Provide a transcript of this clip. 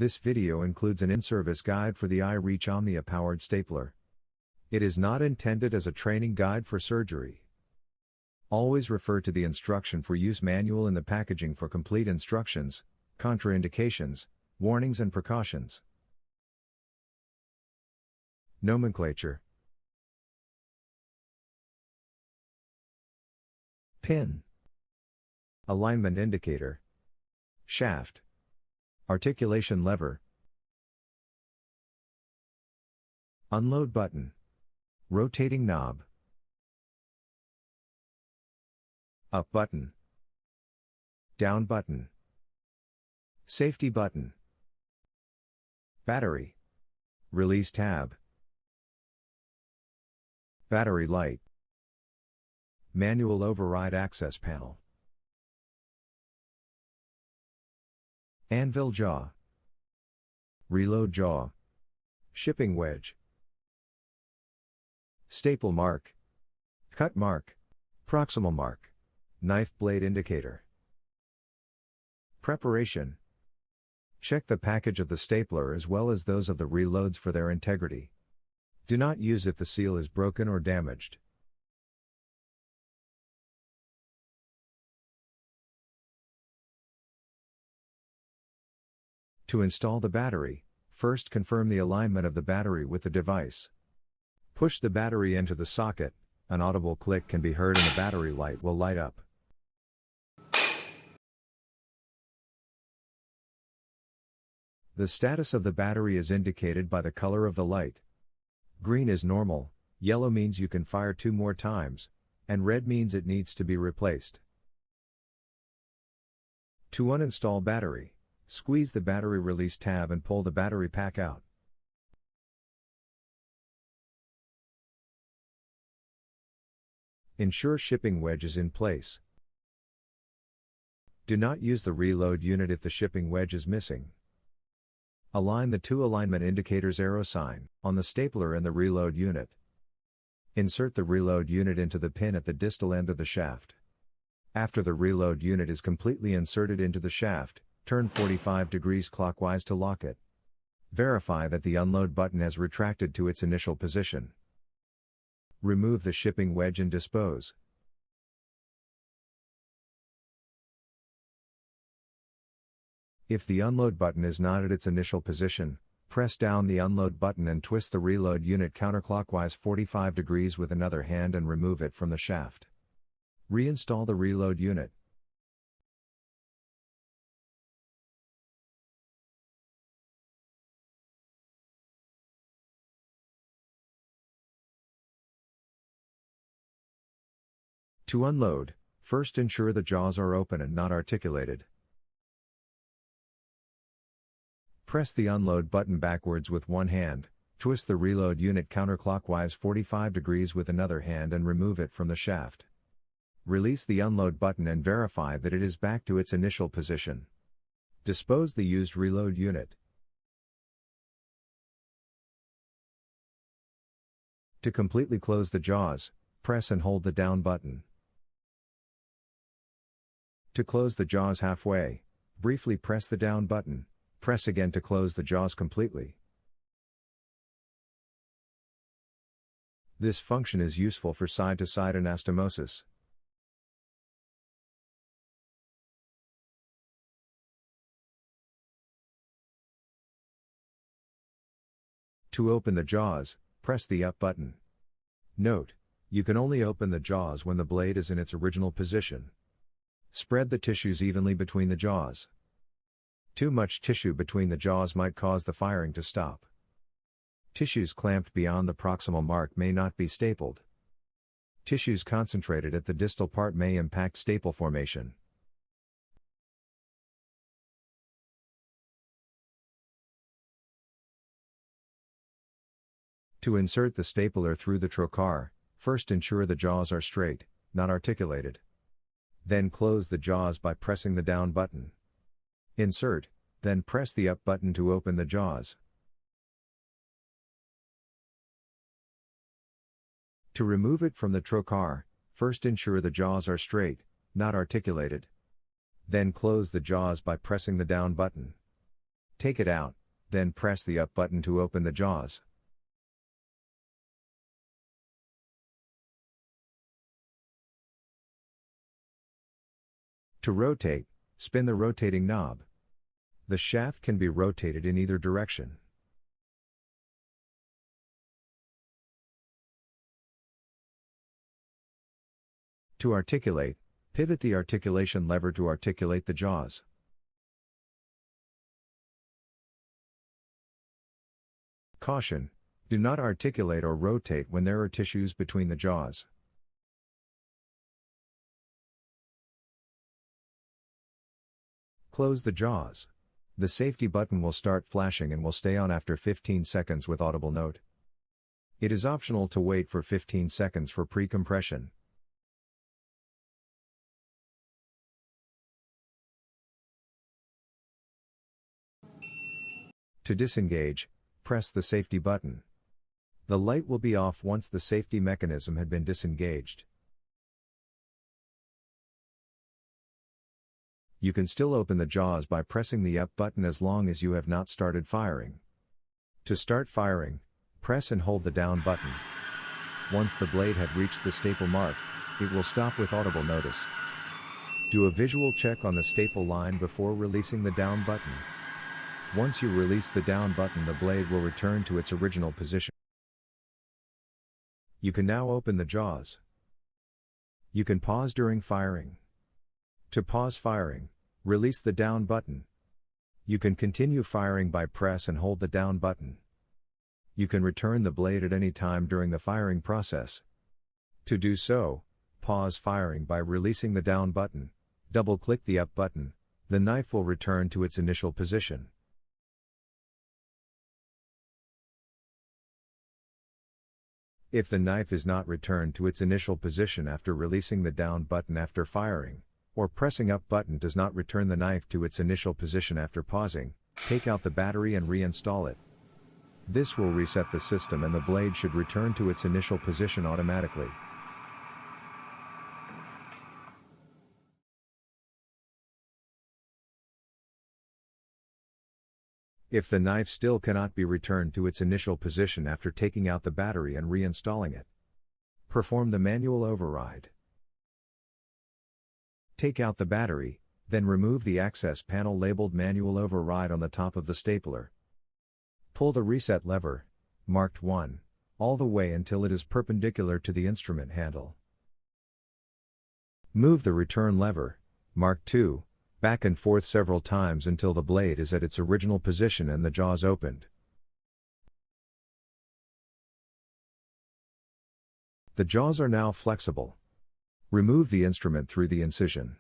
This video includes an in-service guide for the iReach Omnia-powered stapler. It is not intended as a training guide for surgery. Always refer to the instruction for use manual in the packaging for complete instructions, contraindications, warnings and precautions. Nomenclature. Pin. Alignment indicator. Shaft. Articulation lever. Unload button. Rotating knob. Up button. Down button. Safety button. Battery. Release tab. Battery light. Manual override access panel. Anvil jaw. Reload jaw. Shipping wedge. Staple mark. Cut mark. Proximal mark. Knife blade indicator. Preparation. Check the package of the stapler as well as those of the reloads for their integrity. Do not use if the seal is broken or damaged. To install the battery, first confirm the alignment of the battery with the device. Push the battery into the socket, an audible click can be heard and the battery light will light up. The status of the battery is indicated by the color of the light. Green is normal, yellow means you can fire 2 more times, and red means it needs to be replaced. To uninstall battery, squeeze the battery release tab and pull the battery pack out. Ensure shipping wedge is in place. Do not use the reload unit if the shipping wedge is missing. Align the 2 alignment indicators arrow sign on the stapler and the reload unit. Insert the reload unit into the pin at the distal end of the shaft. After the reload unit is completely inserted into the shaft, turn 45 degrees clockwise to lock it. Verify that the unload button has retracted to its initial position. Remove the shipping wedge and dispose. If the unload button is not at its initial position, press down the unload button and twist the reload unit counterclockwise 45 degrees with another hand and remove it from the shaft. Reinstall the reload unit. To unload, first ensure the jaws are open and not articulated. Press the unload button backwards with one hand, twist the reload unit counterclockwise 45 degrees with another hand and remove it from the shaft. Release the unload button and verify that it is back to its initial position. Dispose the used reload unit. To completely close the jaws, press and hold the down button. To close the jaws halfway, briefly press the down button. Press again to close the jaws completely. This function is useful for side-to-side anastomosis. To open the jaws, press the up button. Note, you can only open the jaws when the blade is in its original position. Spread the tissues evenly between the jaws. Too much tissue between the jaws might cause the firing to stop. Tissues clamped beyond the proximal mark may not be stapled. Tissues concentrated at the distal part may impact staple formation. To insert the stapler through the trocar, first ensure the jaws are straight, not articulated. Then close the jaws by pressing the down button. Insert, then press the up button to open the jaws. To remove it from the trocar, first ensure the jaws are straight, not articulated. Then close the jaws by pressing the down button. Take it out, then press the up button to open the jaws. To rotate, spin the rotating knob. The shaft can be rotated in either direction. To articulate, pivot the articulation lever to articulate the jaws. Caution: do not articulate or rotate when there are tissues between the jaws. Close the jaws. The safety button will start flashing and will stay on after 15 seconds with audible note. It is optional to wait for 15 seconds for pre-compression. To disengage, press the safety button. The light will be off once the safety mechanism had been disengaged. You can still open the jaws by pressing the up button as long as you have not started firing. To start firing, press and hold the down button. Once the blade had reached the staple mark, it will stop with audible notice. Do a visual check on the staple line before releasing the down button. Once you release the down button, the blade will return to its original position. You can now open the jaws. You can pause during firing. To pause firing, release the down button. You can continue firing by press and hold the down button. You can return the blade at any time during the firing process. To do so, pause firing by releasing the down button, double-click the up button, the knife will return to its initial position. If the knife is not returned to its initial position after releasing the down button after firing, or pressing up button does not return the knife to its initial position after pausing, take out the battery and reinstall it. This will reset the system and the blade should return to its initial position automatically. If the knife still cannot be returned to its initial position after taking out the battery and reinstalling it, perform the manual override. Take out the battery, then remove the access panel labeled Manual Override on the top of the stapler. Pull the reset lever, marked 1, all the way until it is perpendicular to the instrument handle. Move the return lever, marked 2, back and forth several times until the blade is at its original position and the jaws opened. The jaws are now flexible. Remove the instrument through the incision.